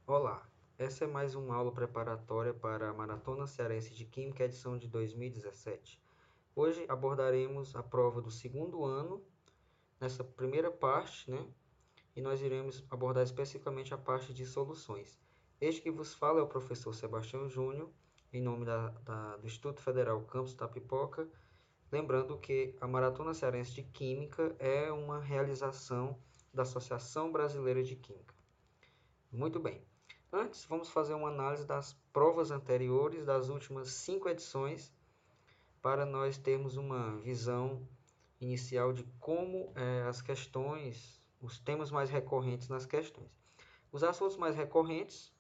Olá, essa é mais uma aula preparatória para a Maratona Cearense de Química, edição de 2017. Hoje abordaremos a prova do segundo ano, nessa primeira parte, e nós iremos abordar especificamente a parte de soluções. Este que vos fala é o professor Sebastião Júnior, em nome do Instituto Federal Campus Tapipoca, lembrando que a Maratona Cearense de Química é uma realização da Associação Brasileira de Química. Muito bem. Antes, vamos fazer uma análise das provas anteriores das últimas 5 edições para nós termos uma visão inicial de como as questões, os temas mais recorrentes nas questões. Os assuntos mais recorrentes,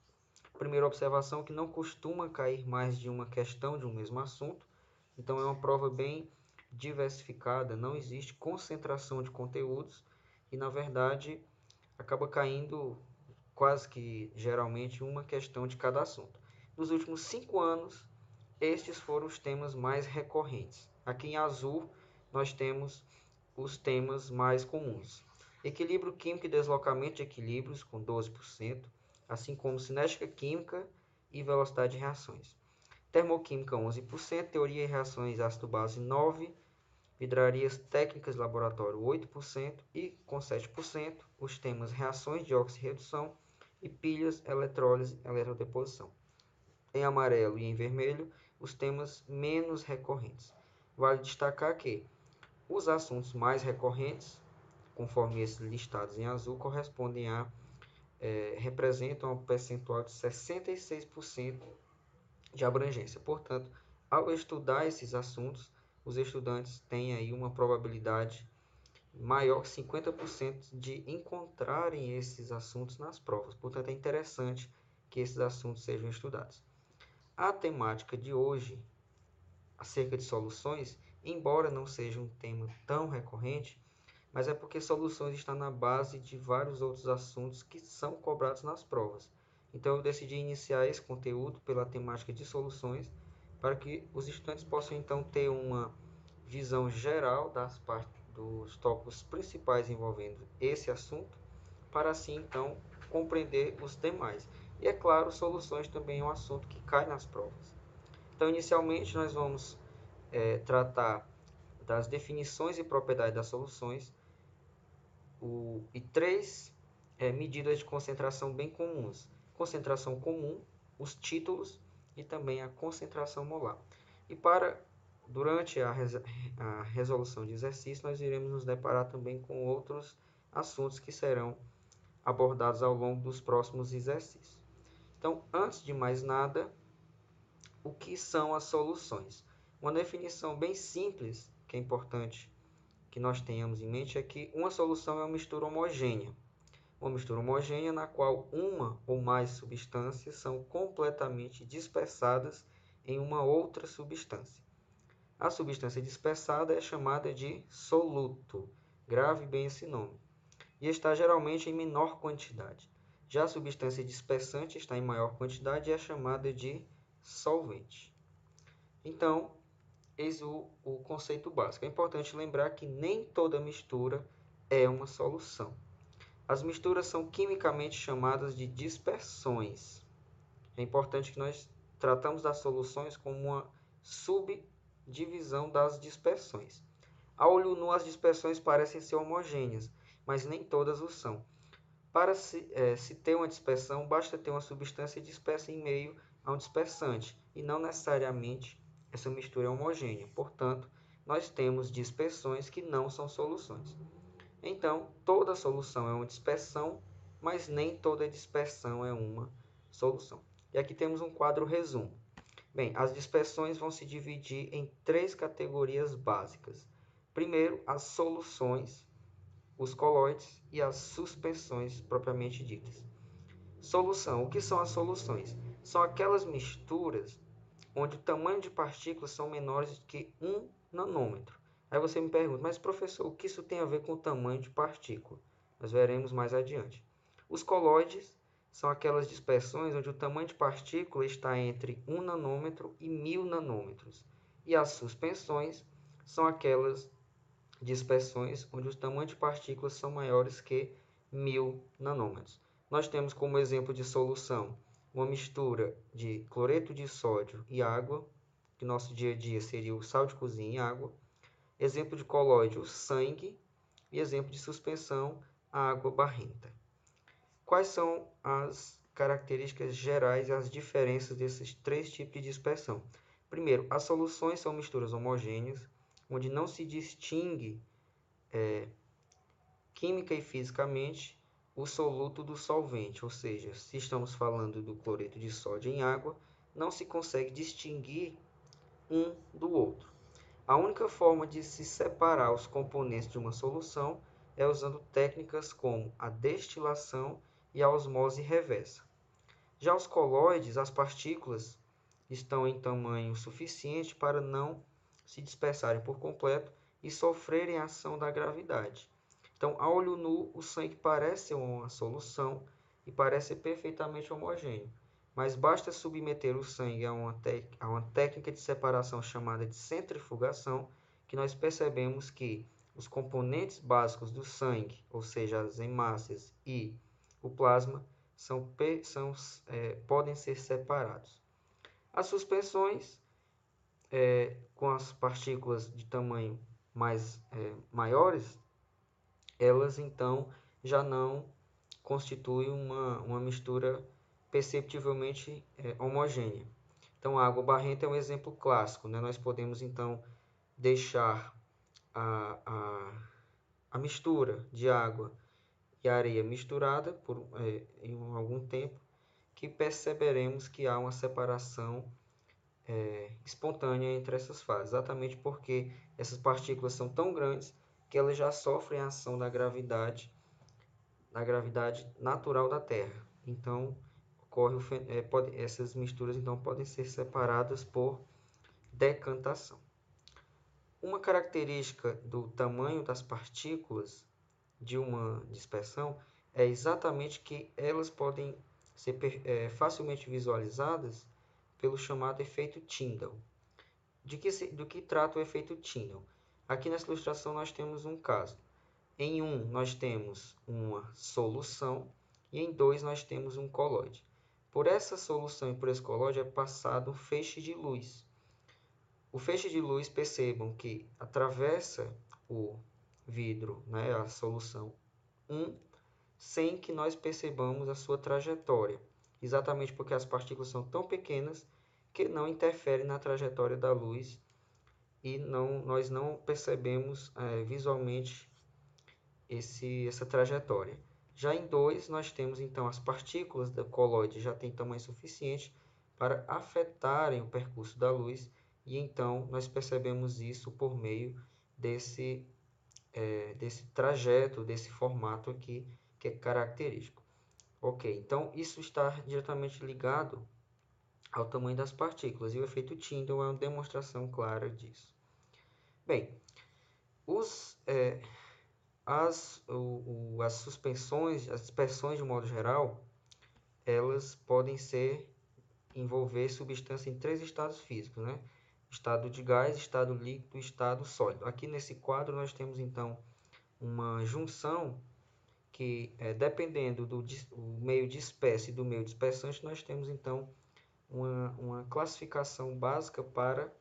primeira observação, que não costuma cair mais de uma questão de um mesmo assunto, então é uma prova bem diversificada, não existe concentração de conteúdos e, na verdade, acaba caindo quase que geralmente uma questão de cada assunto. Nos últimos 5 anos, estes foram os temas mais recorrentes. Aqui em azul, nós temos os temas mais comuns. Equilíbrio químico e deslocamento de equilíbrios, com 12%, assim como cinética química e velocidade de reações. Termoquímica, 11%, teoria e reações ácido-base, 9%, vidrarias técnicas de laboratório, 8%, e com 7%, os temas reações de oxirredução e pilhas, eletrólise e eletrodeposição. Em amarelo e em vermelho, os temas menos recorrentes. Vale destacar que os assuntos mais recorrentes, conforme esses listados em azul, correspondem a representam um percentual de 66% de abrangência. Portanto, ao estudar esses assuntos, os estudantes têm aí uma probabilidade maior que 50% de encontrarem esses assuntos nas provas. Portanto, é interessante que esses assuntos sejam estudados. A temática de hoje, acerca de soluções, embora não seja um tema tão recorrente, mas é porque soluções está na base de vários outros assuntos que são cobrados nas provas. Então eu decidi iniciar esse conteúdo pela temática de soluções, para que os estudantes possam então ter uma visão geral dos tópicos principais envolvendo esse assunto, para assim então compreender os demais. E é claro, soluções também é um assunto que cai nas provas. Então, inicialmente, nós vamos tratar das definições e propriedades das soluções e três medidas de concentração bem comuns: concentração comum, os títulos e também a concentração molar. E durante a resolução de exercício, nós iremos nos deparar também com outros assuntos que serão abordados ao longo dos próximos exercícios. Então, antes de mais nada, o que são as soluções? Uma definição bem simples, que é importante que nós tenhamos em mente, é que uma solução é uma mistura homogênea. Uma mistura homogênea na qual uma ou mais substâncias são completamente dispersadas em uma outra substância. A substância dispersada é chamada de soluto. Grave bem esse nome. E está geralmente em menor quantidade. Já a substância dispersante está em maior quantidade e é chamada de solvente. Então, eis o conceito básico. É importante lembrar que nem toda mistura é uma solução. As misturas são quimicamente chamadas de dispersões. É importante que nós tratamos das soluções como uma subdivisão das dispersões. A olho nu, as dispersões parecem ser homogêneas, mas nem todas o são. Para se ter uma dispersão, basta ter uma substância dispersa em meio a um dispersante, e não necessariamente essa mistura é homogênea. Portanto, nós temos dispersões que não são soluções. Então, toda solução é uma dispersão, mas nem toda dispersão é uma solução. E aqui temos um quadro resumo. Bem, as dispersões vão se dividir em três categorias básicas. Primeiro, as soluções, os colóides e as suspensões propriamente ditas. Solução. O que são as soluções? São aquelas misturas onde o tamanho de partículas são menores que 1 nanômetro. Aí você me pergunta, mas professor, o que isso tem a ver com o tamanho de partícula? Nós veremos mais adiante. Os colóides são aquelas dispersões onde o tamanho de partícula está entre 1 nanômetro e 1000 nanômetros. E as suspensões são aquelas dispersões onde os tamanhos de partículas são maiores que 1000 nanômetros. nós temos como exemplo de solução uma mistura de cloreto de sódio e água, que no nosso dia a dia seria o sal de cozinha e água. Exemplo de colóide, o sangue. E exemplo de suspensão, a água barrenta. Quais são as características gerais e as diferenças desses três tipos de dispersão? Primeiro, as soluções são misturas homogêneas, onde não se distingue química e fisicamente o soluto do solvente, ou seja, se estamos falando do cloreto de sódio em água, não se consegue distinguir um do outro. A única forma de se separar os componentes de uma solução é usando técnicas como a destilação e a osmose reversa. Já os colóides, as partículas estão em tamanho suficiente para não se dispersarem por completo e sofrerem a ação da gravidade. Então, a olho nu, o sangue parece uma solução e parece perfeitamente homogêneo, mas basta submeter o sangue a uma técnica de separação chamada de centrifugação, que nós percebemos que os componentes básicos do sangue, ou seja, as hemácias e o plasma, podem ser separados. As suspensões, com as partículas de tamanho maiores, elas então já não constituem uma mistura perceptivelmente homogênea. Então, a água barrenta é um exemplo clássico, né? Nós podemos então deixar a mistura de água e areia misturada em algum tempo, que perceberemos que há uma separação espontânea entre essas fases, exatamente porque essas partículas são tão grandes que elas já sofrem a ação da gravidade natural da Terra. Então, essas misturas então podem ser separadas por decantação. Uma característica do tamanho das partículas de uma dispersão é exatamente que elas podem ser facilmente visualizadas pelo chamado efeito Tyndall. Do que trata o efeito Tyndall? Aqui nessa ilustração nós temos um caso. Em um nós temos uma solução e em dois nós temos um colóide. Por essa solução e por esse colóide é passado um feixe de luz. O feixe de luz, percebam que atravessa o vidro, né, a solução 1, sem que nós percebamos a sua trajetória, exatamente porque as partículas são tão pequenas que não interferem na trajetória da luz e nós não percebemos visualmente essa trajetória. Já em 2, nós temos então as partículas do colóide já têm tamanho suficiente para afetarem o percurso da luz e então nós percebemos isso por meio desse trajeto, desse formato aqui que é característico. Ok, então isso está diretamente ligado ao tamanho das partículas e o efeito Tyndall é uma demonstração clara disso. Bem, as suspensões, as dispersões de modo geral, elas podem envolver substância em três estados físicos, né? Estado de gás, estado líquido e estado sólido. Aqui nesse quadro nós temos então uma junção que, dependendo do meio de espécie e do meio dispersante, nós temos então uma classificação básica para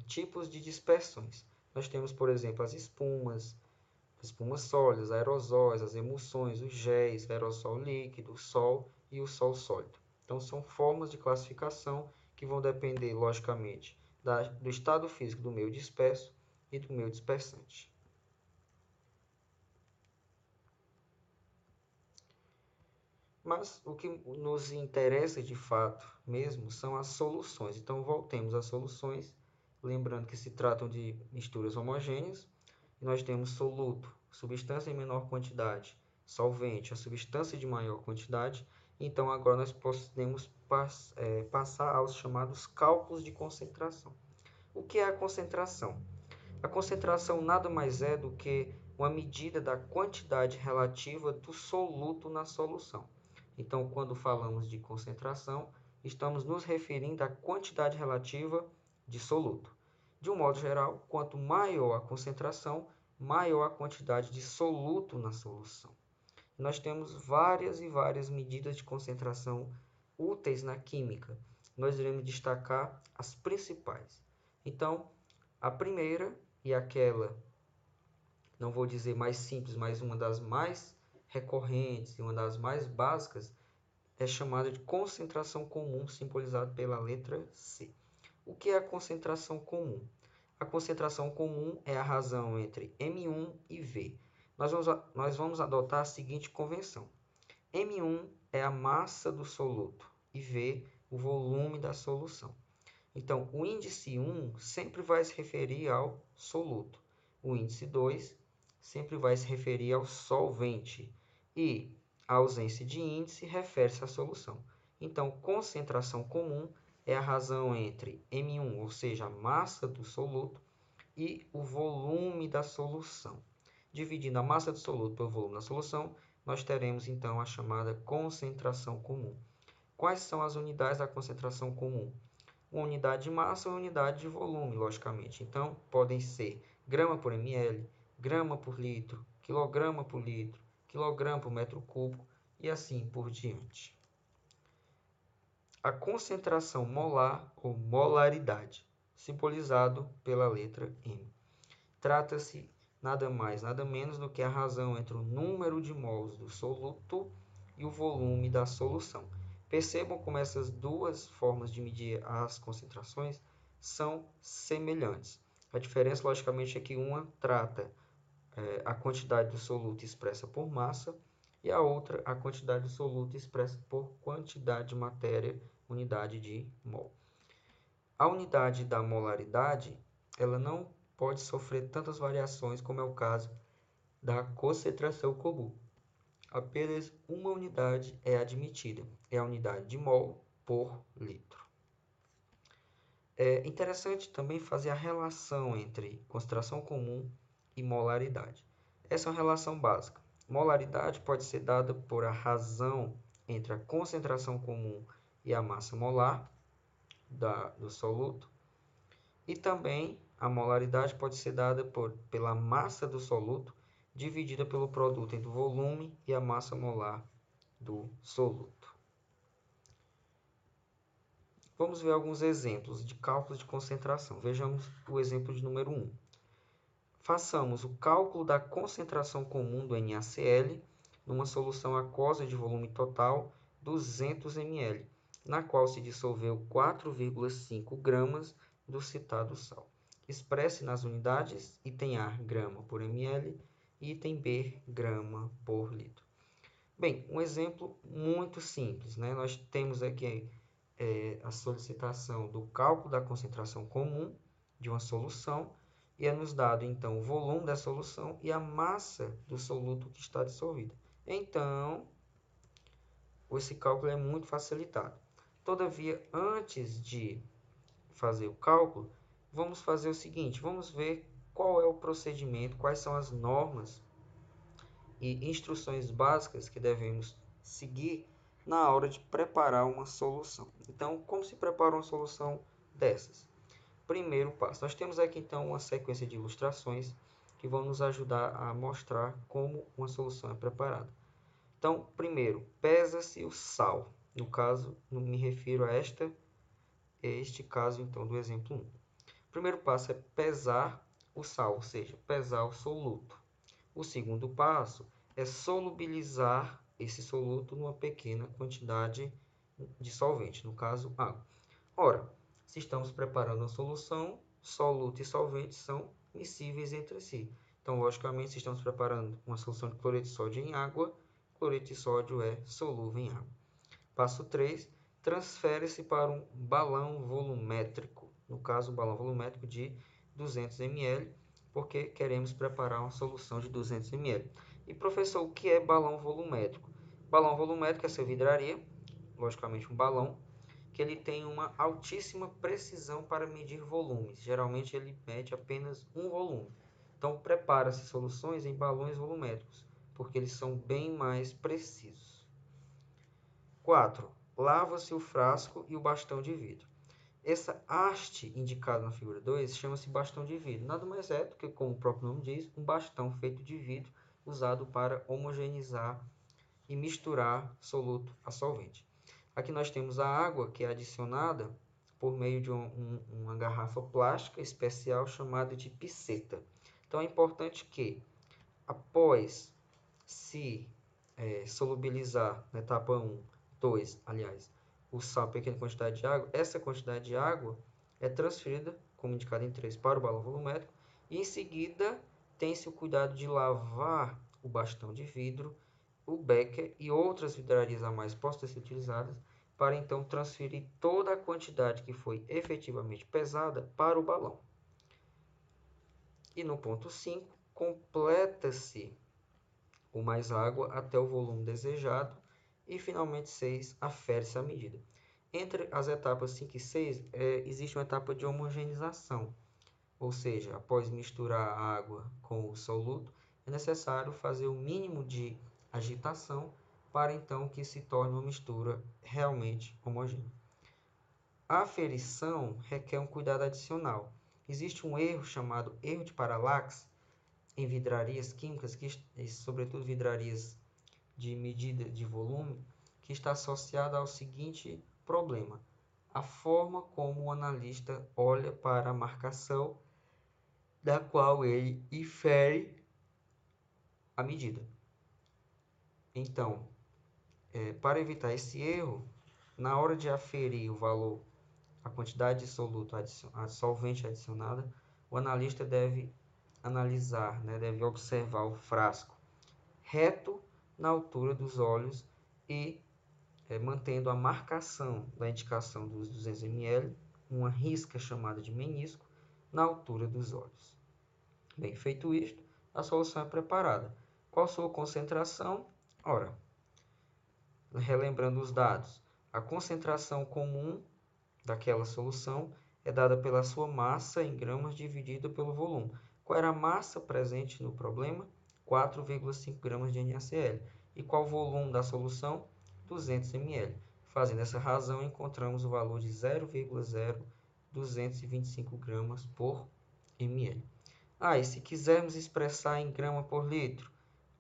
tipos de dispersões. Nós temos, por exemplo, as espumas sólidas, aerosóis, as emulsões, os géis, aerossol líquido, o sol e o sol sólido. Então, são formas de classificação que vão depender, logicamente, do estado físico do meio disperso e do meio dispersante. Mas o que nos interessa de fato mesmo são as soluções. Então, voltemos às soluções, lembrando que se tratam de misturas homogêneas. Nós temos soluto, substância em menor quantidade, solvente, a substância de maior quantidade. Então, agora nós podemos passar aos chamados cálculos de concentração. O que é a concentração? A concentração nada mais é do que uma medida da quantidade relativa do soluto na solução. Então, quando falamos de concentração, estamos nos referindo à quantidade relativa de soluto. De um modo geral, quanto maior a concentração, maior a quantidade de soluto na solução. Nós temos várias e várias medidas de concentração úteis na química. Nós iremos destacar as principais. Então, a primeira e aquela, não vou dizer mais simples, mas uma das mais recorrentes e uma das mais básicas, é chamada de concentração comum, simbolizada pela letra C. O que é a concentração comum? A concentração comum é a razão entre M1 e V. Nós vamos adotar a seguinte convenção. M1 é a massa do soluto e V o volume da solução. Então, o índice 1 sempre vai se referir ao soluto. O índice 2 sempre vai se referir ao solvente. E a ausência de índice refere-se à solução. Então, concentração comum é a razão entre M1, ou seja, a massa do soluto, e o volume da solução. Dividindo a massa do soluto pelo volume da solução, nós teremos então a chamada concentração comum. Quais são as unidades da concentração comum? Uma unidade de massa e uma unidade de volume, logicamente. Então, podem ser grama por ml, grama por litro, quilograma por litro, quilograma por metro cúbico e assim por diante. A concentração molar ou molaridade, simbolizado pela letra M. Trata-se nada mais, nada menos do que a razão entre o número de mols do soluto e o volume da solução. Percebam como essas duas formas de medir as concentrações são semelhantes. A diferença, logicamente, é que uma trata a quantidade do soluto expressa por massa e a outra a quantidade do soluto expressa por quantidade de matéria, unidade de mol. A unidade da molaridade, ela não pode sofrer tantas variações como é o caso da concentração comum. Apenas uma unidade é admitida, é a unidade de mol por litro. É interessante também fazer a relação entre concentração comum e molaridade. Essa é uma relação básica. Molaridade pode ser dada por a razão entre a concentração comum e a massa molar do soluto, e também a molaridade pode ser dada pela massa do soluto dividida pelo produto entre o volume e a massa molar do soluto. Vamos ver alguns exemplos de cálculos de concentração. Vejamos o exemplo de número 1. Façamos o cálculo da concentração comum do NaCl numa solução aquosa de volume total 200 ml, na qual se dissolveu 4,5 gramas do citado sal. Expresse nas unidades, item A, grama por ml, e item B, grama por litro. Bem, um exemplo muito simples, né? Nós temos aqui a solicitação do cálculo da concentração comum de uma solução e é nos dado, então, o volume da solução e a massa do soluto que está dissolvido. Então, esse cálculo é muito facilitado. Todavia, antes de fazer o cálculo, vamos fazer o seguinte, vamos ver qual é o procedimento, quais são as normas e instruções básicas que devemos seguir na hora de preparar uma solução. Então, como se prepara uma solução dessas? Primeiro passo, nós temos aqui então uma sequência de ilustrações que vão nos ajudar a mostrar como uma solução é preparada. Então, primeiro, pesa-se o sal. No caso, me refiro a este caso então do exemplo 1. O primeiro passo é pesar o sal, ou seja, pesar o soluto. O segundo passo é solubilizar esse soluto numa pequena quantidade de solvente, no caso água. Ora, se estamos preparando uma solução, soluto e solvente são miscíveis entre si. Então, logicamente, se estamos preparando uma solução de cloreto de sódio em água, cloreto de sódio é solúvel em água. Passo 3, transfere-se para um balão volumétrico, no caso, um balão volumétrico de 200 ml, porque queremos preparar uma solução de 200 ml. E, professor, o que é balão volumétrico? Balão volumétrico é essa vidraria, logicamente um balão, que ele tem uma altíssima precisão para medir volumes. Geralmente ele mede apenas um volume. Então prepara-se soluções em balões volumétricos, porque eles são bem mais precisos. 4. Lava-se o frasco e o bastão de vidro. Essa haste indicada na figura 2 chama-se bastão de vidro. Nada mais é do que, como o próprio nome diz, um bastão feito de vidro usado para homogeneizar e misturar soluto a solvente. Aqui nós temos a água, que é adicionada por meio de uma garrafa plástica especial chamada de piceta. Então é importante que, após se solubilizar na etapa 1, 2, aliás, o sal, pequena quantidade de água, essa quantidade de água é transferida, como indicado em 3, para o balão volumétrico, e em seguida tem-se o cuidado de lavar o bastão de vidro, o becker e outras vidrarias a mais possam ser utilizadas para então transferir toda a quantidade que foi efetivamente pesada para o balão. E no ponto 5, completa-se com mais água até o volume desejado e finalmente 6, afere-se a medida. Entre as etapas 5 e 6, existe uma etapa de homogeneização, ou seja, após misturar a água com o soluto, é necessário fazer o mínimo de agitação para então que se torne uma mistura realmente homogênea. A aferição requer um cuidado adicional. Existe um erro chamado erro de paralaxe em vidrarias químicas, sobretudo vidrarias de medida de volume, que está associado ao seguinte problema: a forma como o analista olha para a marcação da qual ele infere a medida. Então, para evitar esse erro, na hora de aferir o valor, a quantidade de soluto, a solvente adicionada, o analista deve analisar, deve observar o frasco reto na altura dos olhos e mantendo a marcação da indicação dos 200 ml, uma risca chamada de menisco, na altura dos olhos. Bem, feito isto, a solução é preparada. Qual sua concentração? Ora, relembrando os dados, a concentração comum daquela solução é dada pela sua massa em gramas dividida pelo volume. Qual era a massa presente no problema? 4,5 gramas de NaCl. E qual o volume da solução? 200 ml. Fazendo essa razão, encontramos o valor de 0,0225 gramas por ml. E se quisermos expressar em grama por litro,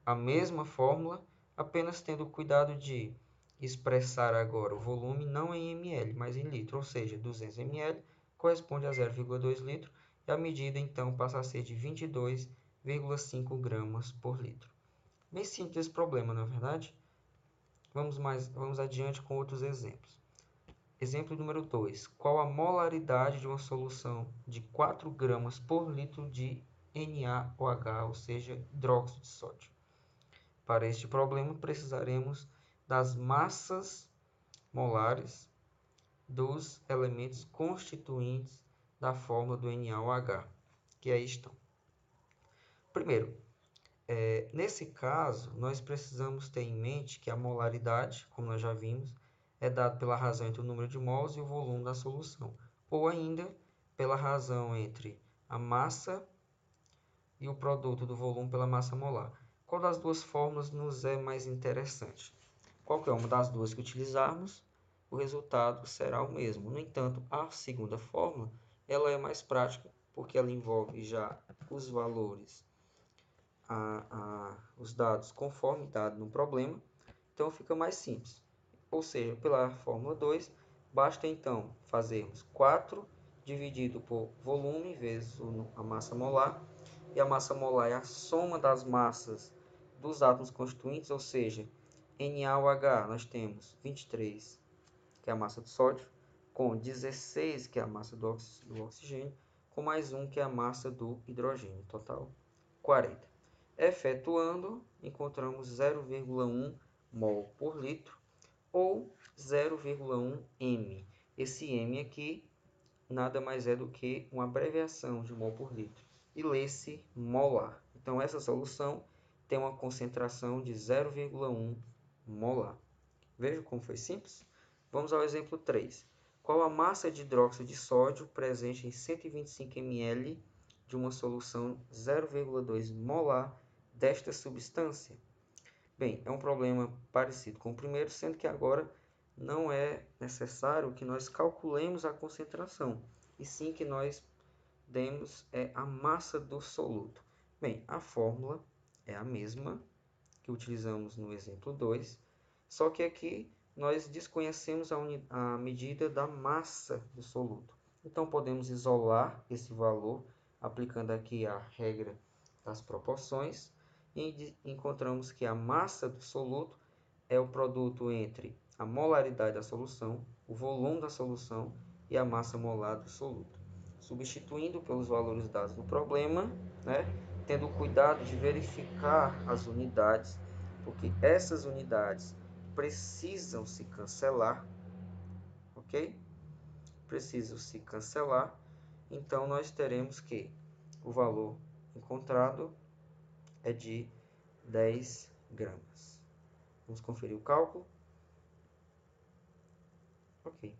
a mesma fórmula, apenas tendo o cuidado de expressar agora o volume não em ml, mas em litro, ou seja, 200 ml corresponde a 0,2 litro, e a medida então passa a ser de 22,5 gramas por litro. Bem simples esse problema, não é verdade? Vamos adiante com outros exemplos. Exemplo número 2. Qual a molaridade de uma solução de 4 gramas por litro de NaOH, ou seja, hidróxido de sódio? Para este problema, precisaremos das massas molares dos elementos constituintes da fórmula do NaOH, que aí estão. Primeiro, nesse caso, nós precisamos ter em mente que a molaridade, como nós já vimos, é dada pela razão entre o número de mols e o volume da solução, ou ainda pela razão entre a massa e o produto do volume pela massa molar. Qual das duas fórmulas nos é mais interessante? Qualquer uma das duas que utilizarmos, o resultado será o mesmo. No entanto, a segunda fórmula ela é mais prática, porque ela envolve já os valores, os dados conforme dado no problema, então fica mais simples. Ou seja, pela fórmula 2, basta então fazermos 4 dividido por volume vezes a massa molar, e a massa molar é a soma das massas dos átomos constituintes, ou seja, NaOH nós temos 23, que é a massa do sódio, com 16, que é a massa do oxigênio, com mais 1, que é a massa do hidrogênio, total 40. Efetuando, encontramos 0,1 mol por litro, ou 0,1 m. Esse m aqui nada mais é do que uma abreviação de mol por litro, e lê-se molar. Então, essa solução tem uma concentração de 0,1 molar. Veja como foi simples? Vamos ao exemplo 3. Qual a massa de hidróxido de sódio presente em 125 ml de uma solução 0,2 molar desta substância? Bem, é um problema parecido com o primeiro, sendo que agora não é necessário que nós calculemos a concentração, e sim que nós demos a massa do soluto. Bem, a fórmula é a mesma, que utilizamos no exemplo 2, só que aqui nós desconhecemos a medida da massa do soluto. Então, podemos isolar esse valor, aplicando aqui a regra das proporções, e encontramos que a massa do soluto é o produto entre a molaridade da solução, o volume da solução e a massa molar do soluto. Substituindo pelos valores dados no problema, né, tendo cuidado de verificar as unidades, porque essas unidades precisam se cancelar, ok? Precisam se cancelar, então nós teremos que o valor encontrado é de 10 gramas. Vamos conferir o cálculo. Ok.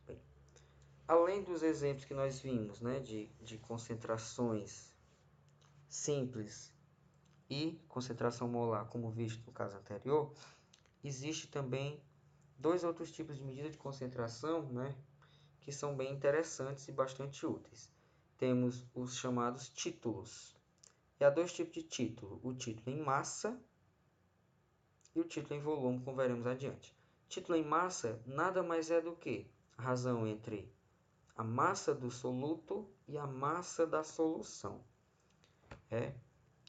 Bem, além dos exemplos que nós vimos, né, de concentrações simples e concentração molar, como visto no caso anterior, existe também dois outros tipos de medida de concentração, né, que são bem interessantes e bastante úteis. Temos os chamados títulos. E há dois tipos de título, o título em massa e o título em volume, como veremos adiante. Título em massa nada mais é do que a razão entre a massa do soluto e a massa da solução.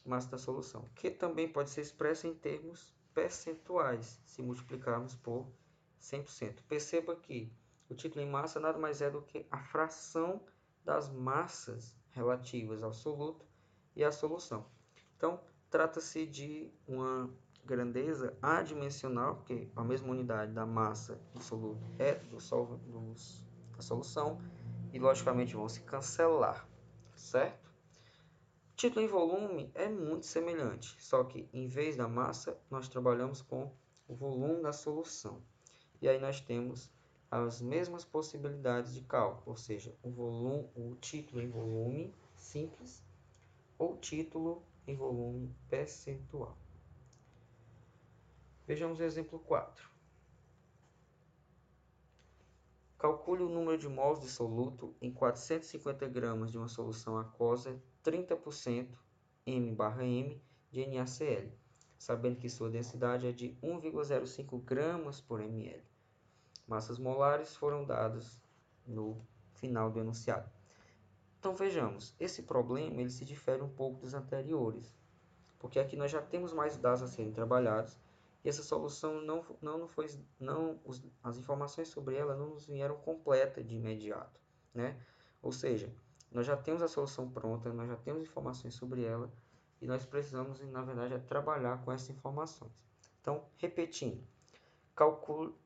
Massa da solução, que também pode ser expressa em termos percentuais, se multiplicarmos por 100%. Perceba que o título em massa nada mais é do que a fração das massas relativas ao soluto e à solução. Então, trata-se de uma grandeza adimensional, porque a mesma unidade da massa do soluto é da solução, e logicamente vão se cancelar, certo? Título em volume é muito semelhante, só que em vez da massa, nós trabalhamos com o volume da solução. E aí nós temos as mesmas possibilidades de cálculo, ou seja, o título em volume simples ou título em volume percentual. Vejamos o exemplo 4. Calcule o número de mols de soluto em 450 gramas de uma solução aquosa 30% M/M de NaCl, sabendo que sua densidade é de 1,05 gramas por ml. Massas molares foram dadas no final do enunciado. Então vejamos, esse problema ele se difere um pouco dos anteriores, porque aqui nós já temos mais dados a serem trabalhados e essa solução as informações sobre ela não nos vieram completa de imediato, né? Ou seja, nós já temos a solução pronta, nós já temos informações sobre ela e nós precisamos, na verdade, trabalhar com essas informações. Então, repetindo, calcule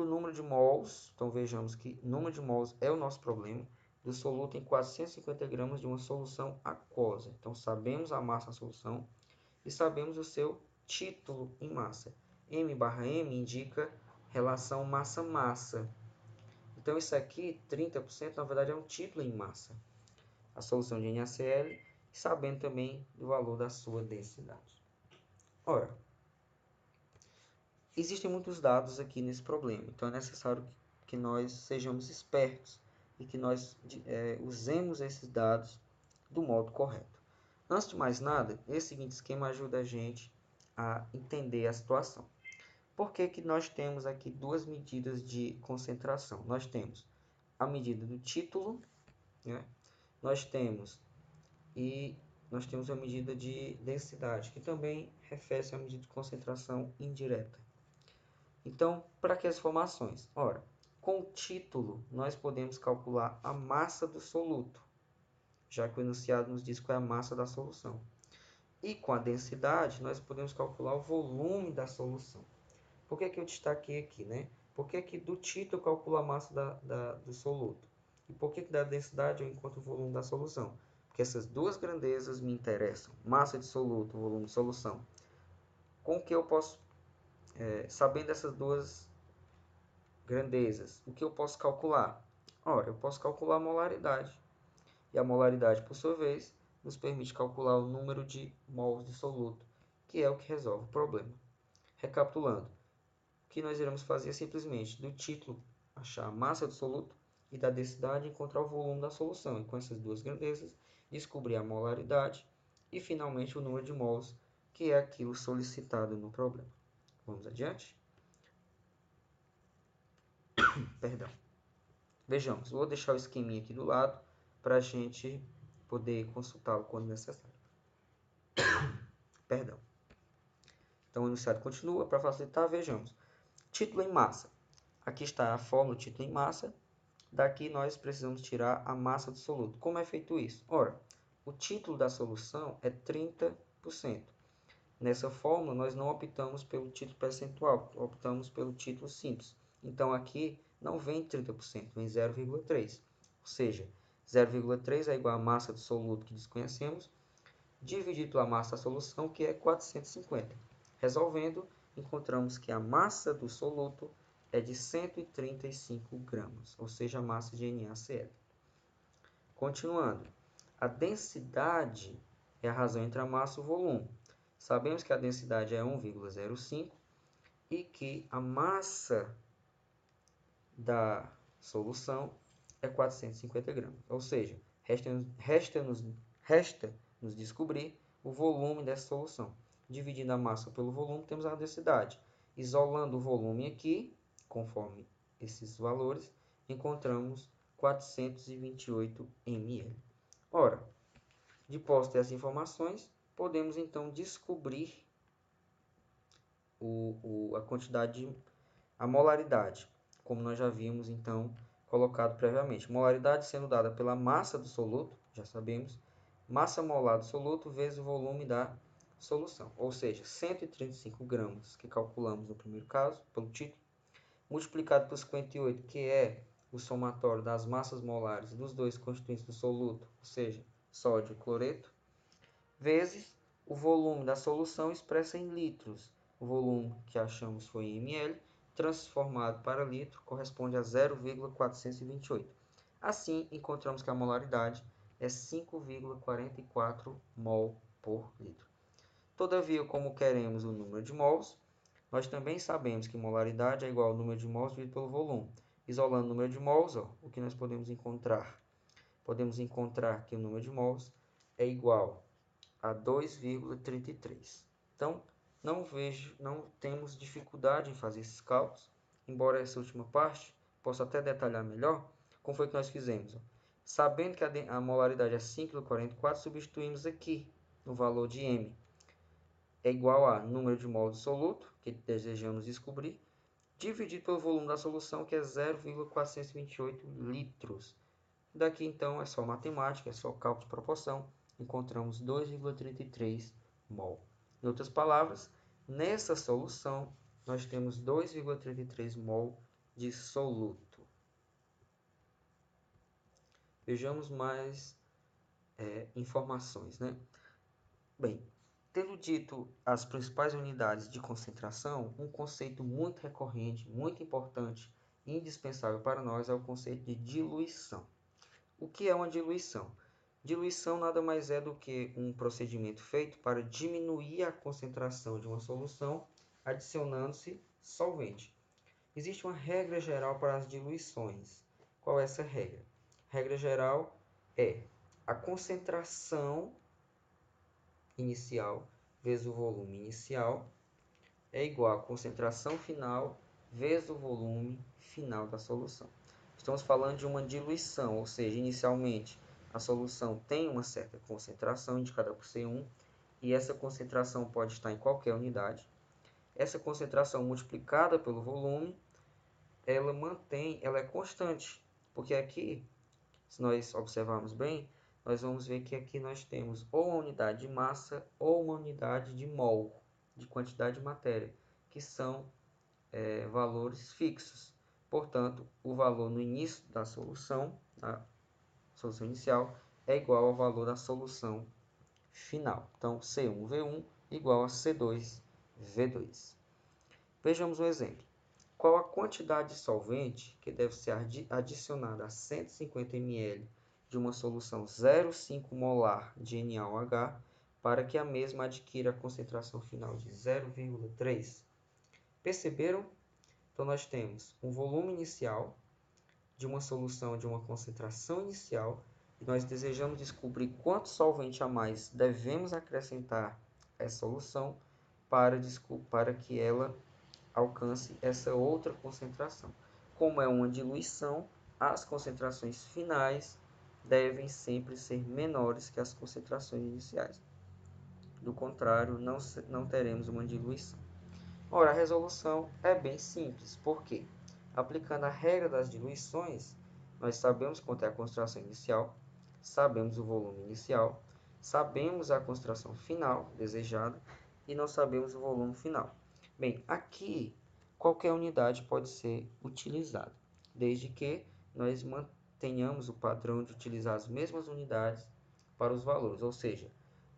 o número de mols, então vejamos que o número de mols é o nosso problema, do soluto em 450 gramas de uma solução aquosa. Então, sabemos a massa da solução e sabemos o seu título em massa. M/M indica relação massa-massa. Então, isso aqui, 30%, na verdade, é um título em massa. A solução de NaCl, sabendo também do valor da sua densidade. Ora, existem muitos dados aqui nesse problema, então é necessário que nós sejamos espertos e que nós usemos esses dados do modo correto. Antes de mais nada, esse seguinte esquema ajuda a gente a entender a situação. Por que que nós temos aqui duas medidas de concentração? Nós temos a medida do título, né? nós temos a medida de densidade, que também refere-se à medida de concentração indireta. Então, para que as informações? Ora, com o título, nós podemos calcular a massa do soluto, já que o enunciado nos diz qual é a massa da solução. E com a densidade, nós podemos calcular o volume da solução. Por que eu destaquei aqui, né? Por que do título eu calculo a massa do soluto? E por que da densidade eu encontro o volume da solução? Porque essas duas grandezas me interessam. Massa de soluto, volume de solução. Com que eu posso, sabendo essas duas grandezas, o que eu posso calcular? Ora, eu posso calcular a molaridade. E a molaridade, por sua vez, nos permite calcular o número de mols de soluto, que é o que resolve o problema. Recapitulando, o que nós iremos fazer é simplesmente, do título, achar a massa do soluto, e da densidade encontrar o volume da solução. E com essas duas grandezas, descobrir a molaridade e, finalmente, o número de mols, que é aquilo solicitado no problema. Vamos adiante? Perdão. Vejamos, vou deixar o esqueminha aqui do lado para a gente poder consultá-lo quando necessário. Perdão. Então, o enunciado continua. Para facilitar, vejamos. Título em massa. Aqui está a fórmula do título em massa. Daqui nós precisamos tirar a massa do soluto. Como é feito isso? Ora, o título da solução é 30%. Nessa fórmula, nós não optamos pelo título percentual, optamos pelo título simples. Então, aqui não vem 30%, vem 0,3%. Ou seja, 0,3 é igual à massa do soluto que desconhecemos, dividido pela massa da solução, que é 450. Resolvendo, encontramos que a massa do soluto é de 135 gramas, ou seja, a massa de NaCl. Continuando, a densidade é a razão entre a massa e o volume. Sabemos que a densidade é 1,05 e que a massa da solução é 450 gramas. Ou seja, resta-nos descobrir o volume dessa solução. Dividindo a massa pelo volume, temos a densidade. Isolando o volume aqui, conforme esses valores, encontramos 428 ml. Ora, de posse dessas informações, podemos então descobrir a quantidade, a molaridade, como nós já vimos então colocado previamente. Molaridade sendo dada pela massa do soluto, já sabemos, massa molar do soluto vezes o volume da solução, ou seja, 135 gramas, que calculamos no primeiro caso, pelo título, multiplicado por 58, que é o somatório das massas molares dos dois constituintes do soluto, ou seja, sódio e cloreto, vezes o volume da solução expresso em litros. O volume que achamos foi em ml, transformado para litro, corresponde a 0,428. Assim, encontramos que a molaridade é 5,44 mol por litro. Todavia, como queremos o número de mols, nós também sabemos que molaridade é igual ao número de mols dividido pelo volume. Isolando o número de mols, o que nós podemos encontrar? Podemos encontrar que o número de mols é igual a 2,33. Então, não temos dificuldade em fazer esses cálculos, embora essa última parte possa até detalhar melhor. Como foi que nós fizemos? Sabendo que a molaridade é 5,44, substituímos aqui no valor de M. É igual a número de mols do soluto, que desejamos descobrir, dividido pelo volume da solução, que é 0,428 litros. Daqui, então, é só matemática, é só cálculo de proporção. Encontramos 2,33 mol. Em outras palavras, nessa solução, nós temos 2,33 mol de soluto. Vejamos mais informações, né? Bem, tendo dito as principais unidades de concentração, um conceito muito recorrente, muito importante e indispensável para nós é o conceito de diluição. O que é uma diluição? Diluição nada mais é do que um procedimento feito para diminuir a concentração de uma solução adicionando-se solvente. Existe uma regra geral para as diluições. Qual é essa regra? A regra geral é a concentração inicial vezes o volume inicial é igual à concentração final vezes o volume final da solução. Estamos falando de uma diluição, ou seja, inicialmente a solução tem uma certa concentração indicada por C1 e essa concentração pode estar em qualquer unidade. Essa concentração multiplicada pelo volume, ela é constante, porque aqui, se nós observarmos bem, nós vamos ver que aqui nós temos ou uma unidade de massa ou uma unidade de mol, de quantidade de matéria, que são valores fixos. Portanto, o valor no início da solução, a solução inicial, é igual ao valor da solução final. Então, C1V1 igual a C2V2. Vejamos um exemplo. Qual a quantidade de solvente que deve ser adicionada a 150 ml de uma solução 0,5 molar de NaOH para que a mesma adquira a concentração final de 0,3? Perceberam? Então, nós temos um volume inicial de uma solução de uma concentração inicial e nós desejamos descobrir quanto solvente a mais devemos acrescentar a essa solução para que ela alcance essa outra concentração. Como é uma diluição, as concentrações finais devem sempre ser menores que as concentrações iniciais. Do contrário, não teremos uma diluição. Ora, a resolução é bem simples. Por quê? Aplicando a regra das diluições, nós sabemos quanto é a concentração inicial, sabemos o volume inicial, sabemos a concentração final desejada e não sabemos o volume final. Bem, aqui qualquer unidade pode ser utilizada, desde que nós mantenhamos o padrão de utilizar as mesmas unidades para os valores, ou seja,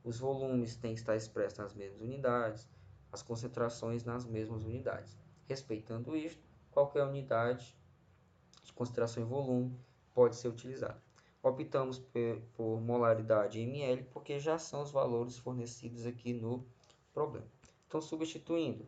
os volumes têm que estar expressos nas mesmas unidades, as concentrações nas mesmas unidades. Respeitando isto, qualquer unidade de concentração em volume pode ser utilizada. Optamos por molaridade em ml, porque já são os valores fornecidos aqui no problema. Então, substituindo,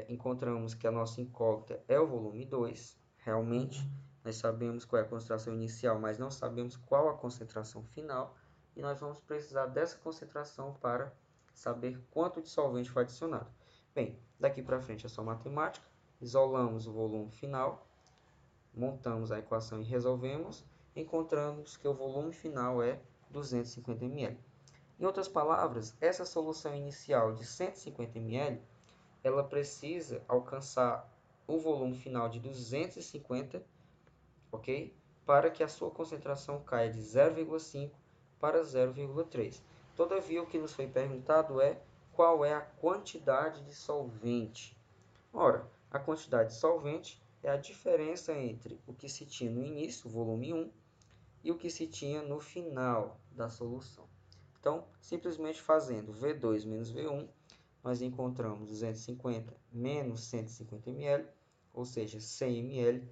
encontramos que a nossa incógnita é o volume 2. Realmente, nós sabemos qual é a concentração inicial, mas não sabemos qual a concentração final. E nós vamos precisar dessa concentração para saber quanto de solvente foi adicionado. Bem, daqui para frente é só matemática. Isolamos o volume final, montamos a equação e resolvemos. Encontramos que o volume final é 250 ml. Em outras palavras, essa solução inicial de 150 ml, ela precisa alcançar o volume final de 250, ok? Para que a sua concentração caia de 0,5 para 0,3. Todavia, o que nos foi perguntado é qual é a quantidade de solvente. Ora, a quantidade de solvente é a diferença entre o que se tinha no início, o volume 1, e o que se tinha no final da solução. Então, simplesmente fazendo V2 menos V1, nós encontramos 250 menos 150 ml, ou seja, 100 ml.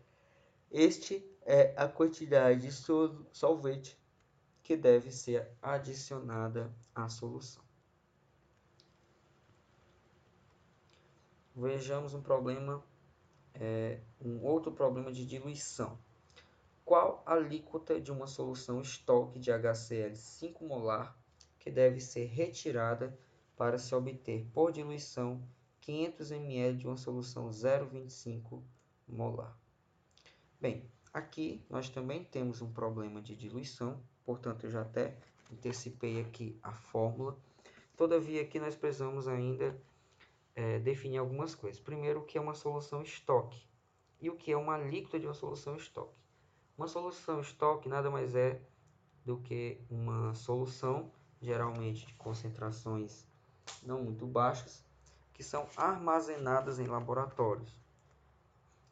Este é a quantidade de solvente que deve ser adicionada à solução. Vejamos um outro problema de diluição. Qual a alíquota de uma solução estoque de HCl 5 molar que deve ser retirada para se obter por diluição 500 ml de uma solução 0,25 molar? Bem, aqui nós também temos um problema de diluição, portanto eu já até antecipei aqui a fórmula. Todavia, aqui nós precisamos ainda definir algumas coisas. Primeiro, o que é uma solução estoque e o que é uma alíquota de uma solução estoque. Uma solução estoque nada mais é do que uma solução, geralmente de concentrações não muito baixas, que são armazenadas em laboratórios.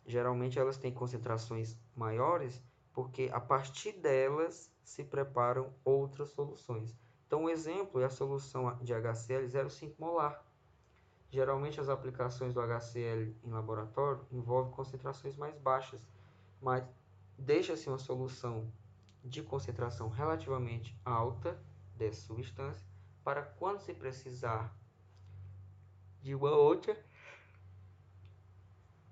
Geralmente elas têm concentrações maiores porque a partir delas se preparam outras soluções. Então, um exemplo é a solução de HCl 0,5 molar. Geralmente as aplicações do HCl em laboratório envolvem concentrações mais baixas, mas deixa-se uma solução de concentração relativamente alta dessa substância para quando se precisar de uma outra,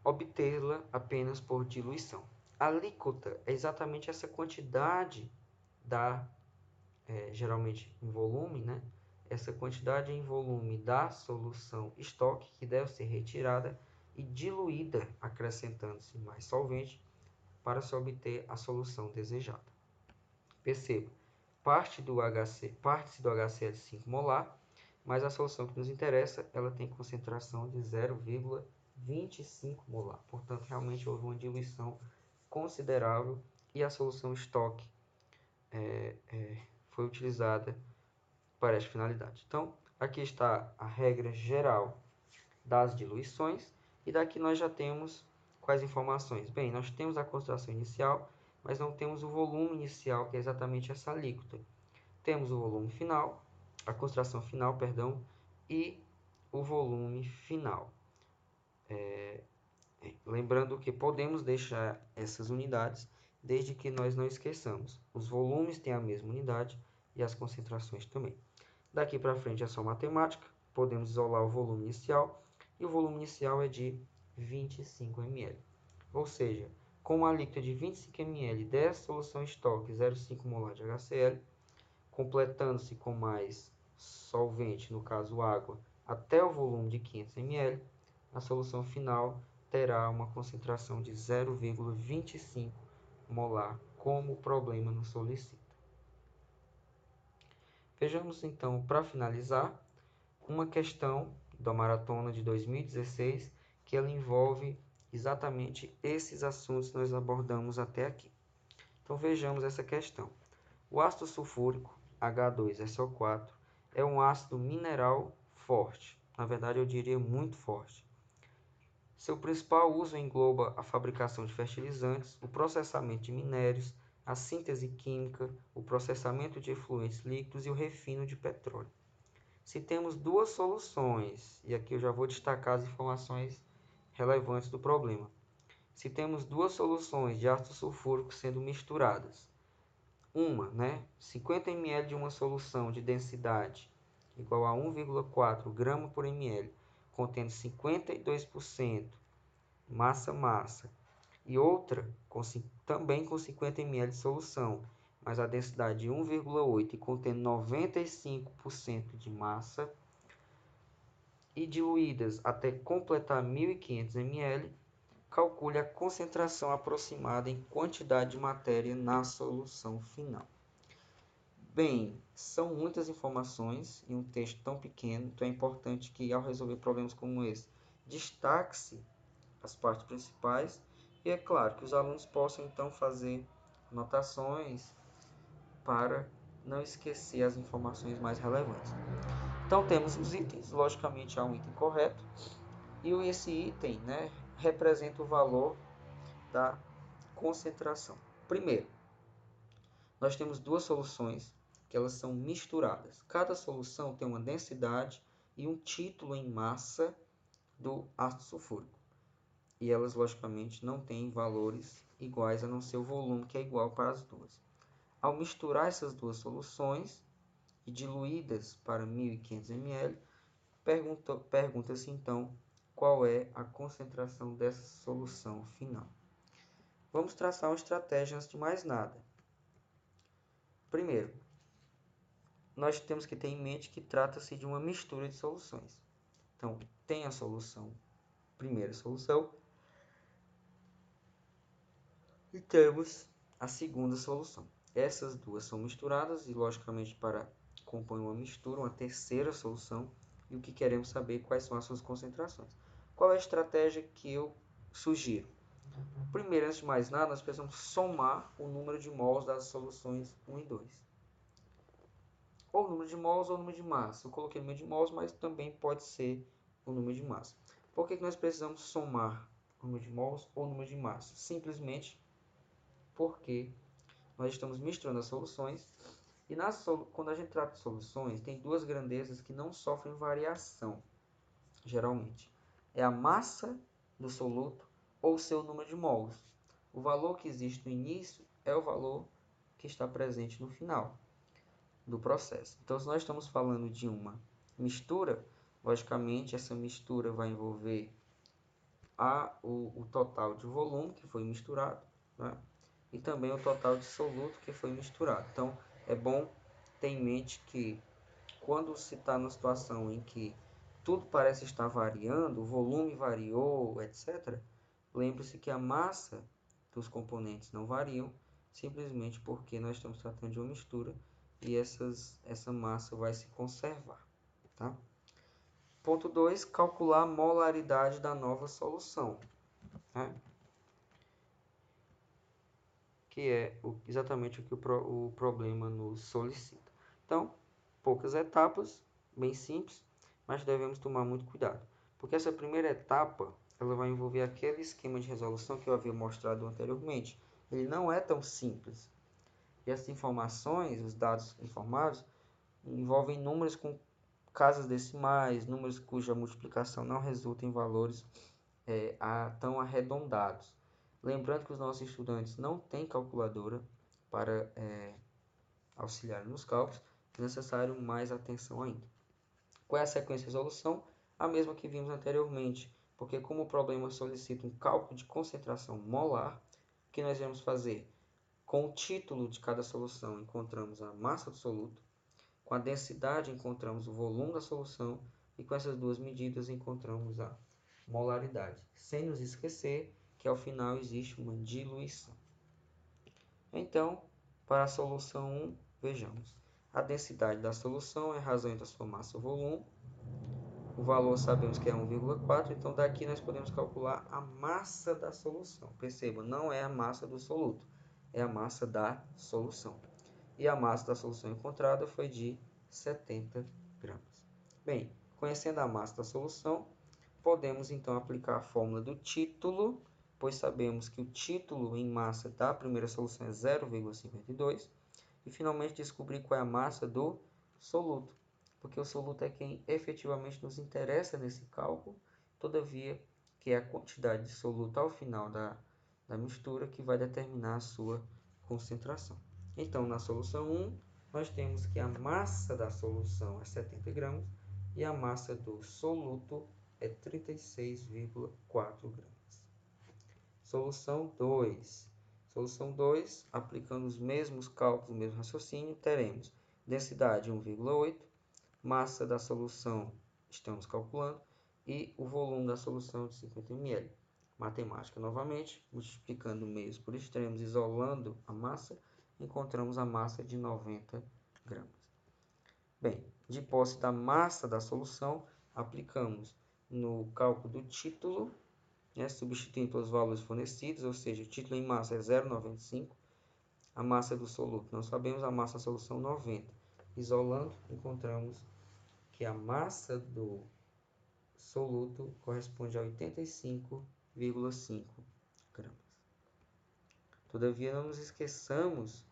obtê-la apenas por diluição. A alíquota é exatamente essa quantidade geralmente em volume, né? Essa quantidade em volume da solução estoque que deve ser retirada e diluída, acrescentando-se mais solvente para se obter a solução desejada. Perceba, parte-se do HCl 5 molar, mas a solução que nos interessa, ela tem concentração de 0,25 molar. Portanto, realmente houve uma diluição considerável e a solução estoque foi utilizada para esta finalidade. Então, aqui está a regra geral das diluições e daqui nós já temos quais informações? Bem, nós temos a concentração inicial, mas não temos o volume inicial, que é exatamente essa alíquota. Temos o volume final, a concentração final, perdão, e o volume final. Lembrando que podemos deixar essas unidades, desde que nós não esqueçamos. Os volumes têm a mesma unidade e as concentrações também. Daqui para frente é só matemática, podemos isolar o volume inicial, e o volume inicial é de 25 ml. Ou seja, com uma alíquota de 25 ml dessa solução estoque 0,5 molar de HCl, completando-se com mais solvente, no caso água, até o volume de 500 ml, a solução final terá uma concentração de 0,25 molar, como o problema nos solicita. Vejamos então, para finalizar, uma questão da maratona de 2016 que ela envolve exatamente esses assuntos que nós abordamos até aqui. Então vejamos essa questão. O ácido sulfúrico H2SO4 é um ácido mineral forte, na verdade eu diria muito forte. Seu principal uso engloba a fabricação de fertilizantes, o processamento de minérios, a síntese química, o processamento de efluentes líquidos e o refino de petróleo. Se temos duas soluções, e aqui eu já vou destacar as informações relevantes do problema. Se temos duas soluções de ácido sulfúrico sendo misturadas, 50 ml de uma solução de densidade igual a 1,4 grama por ml, contendo 52% massa-massa, e outra também com 50 ml de solução, mas a densidade de 1,8 e contendo 95% de massa, e diluídas até completar 1.500 ml, calcule a concentração aproximada em quantidade de matéria na solução final. Bem, são muitas informações em um texto tão pequeno, então é importante que, ao resolver problemas como esse, destaque-se as partes principais e é claro que os alunos possam então fazer anotações para não esquecer as informações mais relevantes. Então temos os itens, logicamente há um item correto, e esse item representa o valor da concentração. Primeiro, nós temos duas soluções que elas são misturadas. Cada solução tem uma densidade e um título em massa do ácido sulfúrico. E elas, logicamente, não têm valores iguais, a não ser o volume, que é igual para as duas. Ao misturar essas duas soluções e diluídas para 1.500 ml, pergunta-se então qual é a concentração dessa solução final. Vamos traçar uma estratégia antes de mais nada. Primeiro, nós temos que ter em mente que trata-se de uma mistura de soluções. Então, tem a solução, primeira solução, e temos a segunda solução. Essas duas são misturadas e, logicamente, para compor uma mistura, uma terceira solução, e o que queremos saber quais são as suas concentrações. Qual é a estratégia que eu sugiro? Primeiro, antes de mais nada, nós precisamos somar o número de mols das soluções 1 e 2. Ou o número de mols ou o número de massa. Eu coloquei o número de mols, mas também pode ser o número de massa. Por que nós precisamos somar o número de mols ou o número de massa? Simplesmente porque nós estamos misturando as soluções e quando a gente trata de soluções, tem duas grandezas que não sofrem variação, geralmente. É a massa do soluto ou seu número de mols. O valor que existe no início é o valor que está presente no final do processo. Então, se nós estamos falando de uma mistura, logicamente essa mistura vai envolver o total de volume que foi misturado, e também o total de soluto que foi misturado. Então, é bom ter em mente que quando se está numa situação em que tudo parece estar variando, o volume variou, etc., lembre-se que a massa dos componentes não variam, simplesmente porque nós estamos tratando de uma mistura e essa massa vai se conservar. Tá? Ponto 2, calcular a molaridade da nova solução. Que é exatamente o que o problema nos solicita. Então, poucas etapas, bem simples, mas devemos tomar muito cuidado, porque essa primeira etapa ela vai envolver aquele esquema de resolução que eu havia mostrado anteriormente. Ele não é tão simples. E essas informações, os dados informados, envolvem números com casas decimais, números cuja multiplicação não resulta em valores tão arredondados. Lembrando que os nossos estudantes não têm calculadora para auxiliar nos cálculos, é necessário mais atenção ainda. Qual é a sequência de resolução? A mesma que vimos anteriormente, porque como o problema solicita um cálculo de concentração molar, que nós vamos fazer? Com o título de cada solução, encontramos a massa do soluto. Com a densidade, encontramos o volume da solução. E com essas duas medidas, encontramos a molaridade. Sem nos esquecer que, ao final, existe uma diluição. Então, para a solução 1, vejamos. A densidade da solução é a razão entre a sua massa e o volume. O valor sabemos que é 1,4, então daqui nós podemos calcular a massa da solução. Perceba, não é a massa do soluto, é a massa da solução. E a massa da solução encontrada foi de 70 gramas. Bem, conhecendo a massa da solução, podemos então aplicar a fórmula do título, pois sabemos que o título em massa da primeira solução é 0,52. E finalmente descobrir qual é a massa do soluto, porque o soluto é quem efetivamente nos interessa nesse cálculo, todavia que é a quantidade de soluto ao final da mistura que vai determinar a sua concentração. Então, na solução 1, nós temos que a massa da solução é 70 gramas e a massa do soluto é 36,4 gramas. Solução 2. Solução 2, aplicando os mesmos cálculos, o mesmo raciocínio, teremos densidade 1,8, massa da solução, estamos calculando, e o volume da solução de 50 ml. Matemática novamente, multiplicando meios por extremos, isolando a massa, encontramos a massa de 90 gramas. Bem, de posse da massa da solução, aplicamos no cálculo do título, substituindo pelos valores fornecidos, ou seja, o título em massa é 0,95, a massa do soluto não sabemos, a massa da solução 90. Isolando, encontramos que a massa do soluto corresponde a 85,5 gramas. Todavia, não nos esqueçamos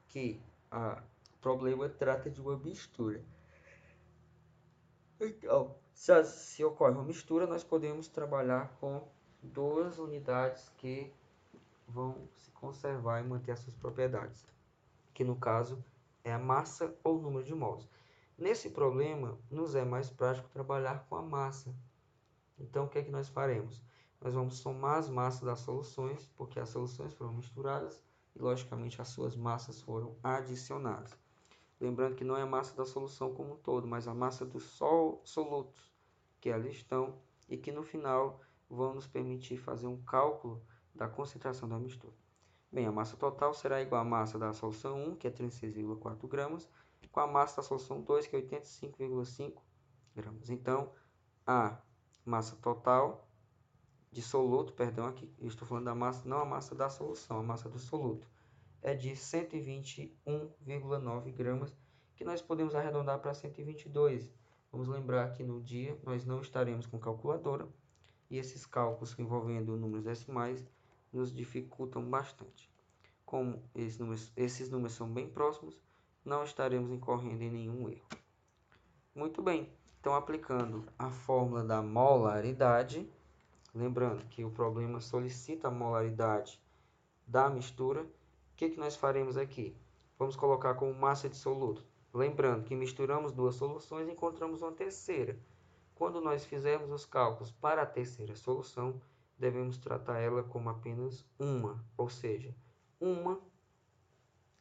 que o problema trata de uma mistura. Então, se ocorre uma mistura, nós podemos trabalhar com duas unidades que vão se conservar e manter as suas propriedades, que no caso é a massa ou o número de mols. Nesse problema, nos é mais prático trabalhar com a massa. Então, o que é que nós faremos? Nós vamos somar as massas das soluções, porque as soluções foram misturadas e, logicamente, as suas massas foram adicionadas. Lembrando que não é a massa da solução como um todo, mas a massa dos solutos que ali estão e que no final vão nos permitir fazer um cálculo da concentração da mistura. Bem, a massa total será igual à massa da solução 1, que é 36,4 gramas, com a massa da solução 2, que é 85,5 gramas. Então, a massa total de soluto, perdão, aqui eu estou falando da massa, não a massa da solução, a massa do soluto, é de 121,9 gramas, que nós podemos arredondar para 122. Vamos lembrar que no dia nós não estaremos com calculadora, e esses cálculos envolvendo números decimais nos dificultam bastante. Como esses números são bem próximos, não estaremos incorrendo em nenhum erro. Muito bem, então aplicando a fórmula da molaridade, lembrando que o problema solicita a molaridade da mistura, o que nós faremos aqui? Vamos colocar como massa de soluto. Lembrando que misturamos duas soluções e encontramos uma terceira. Quando nós fizermos os cálculos para a terceira solução, devemos tratar ela como apenas uma, ou seja, uma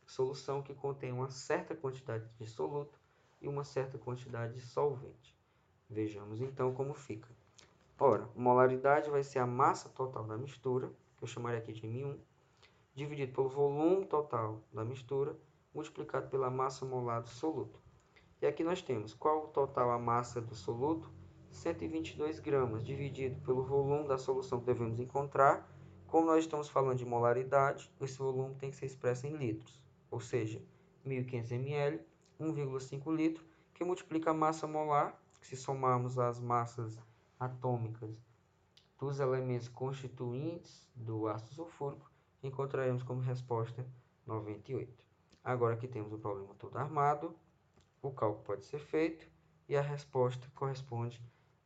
solução que contém uma certa quantidade de soluto e uma certa quantidade de solvente. Vejamos então como fica. Ora, molaridade vai ser a massa total da mistura, que eu chamaria aqui de M1, dividido pelo volume total da mistura, multiplicado pela massa molar do soluto. E aqui nós temos qual o total a massa do soluto? 122 gramas, dividido pelo volume da solução que devemos encontrar. Como nós estamos falando de molaridade, esse volume tem que ser expresso em litros, ou seja, 1.500 ml, 1,5 litro, que multiplica a massa molar, que se somarmos as massas atômicas dos elementos constituintes do ácido sulfúrico, encontraremos como resposta 98. Agora que temos o problema todo armado, o cálculo pode ser feito e a resposta corresponde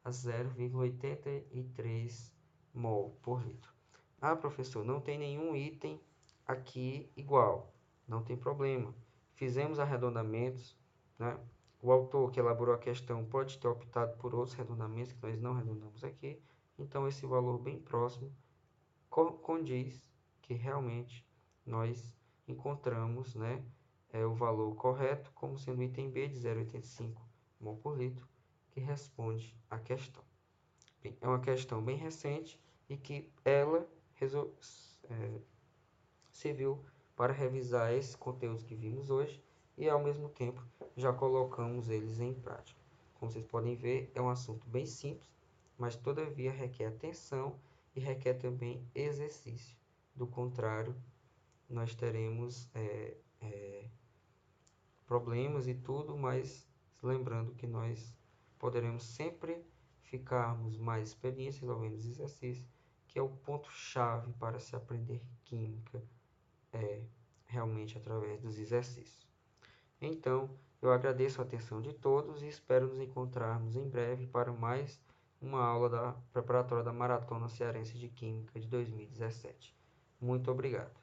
a 0,83 mol por litro. Ah, professor, não tem nenhum item aqui igual. Não tem problema. Fizemos arredondamentos, né? O autor que elaborou a questão pode ter optado por outros arredondamentos que nós não arredondamos aqui. Então, esse valor bem próximo condiz que realmente nós encontramos, né, o valor correto como sendo o item B de 0,85 mol por litro, que responde à questão. Bem, é uma questão bem recente e que ela serviu para revisar esses conteúdos que vimos hoje e, ao mesmo tempo, já colocamos eles em prática. Como vocês podem ver, é um assunto bem simples, mas todavia requer atenção e requer também exercício. Do contrário, nós teremos problemas e tudo, mas lembrando que nós poderemos sempre ficarmos mais experientes resolvendo os exercícios, que é o ponto-chave para se aprender química, realmente através dos exercícios. Então, eu agradeço a atenção de todos e espero nos encontrarmos em breve para mais uma aula da preparatória da Maratona Cearense de Química de 2017. Muito obrigado.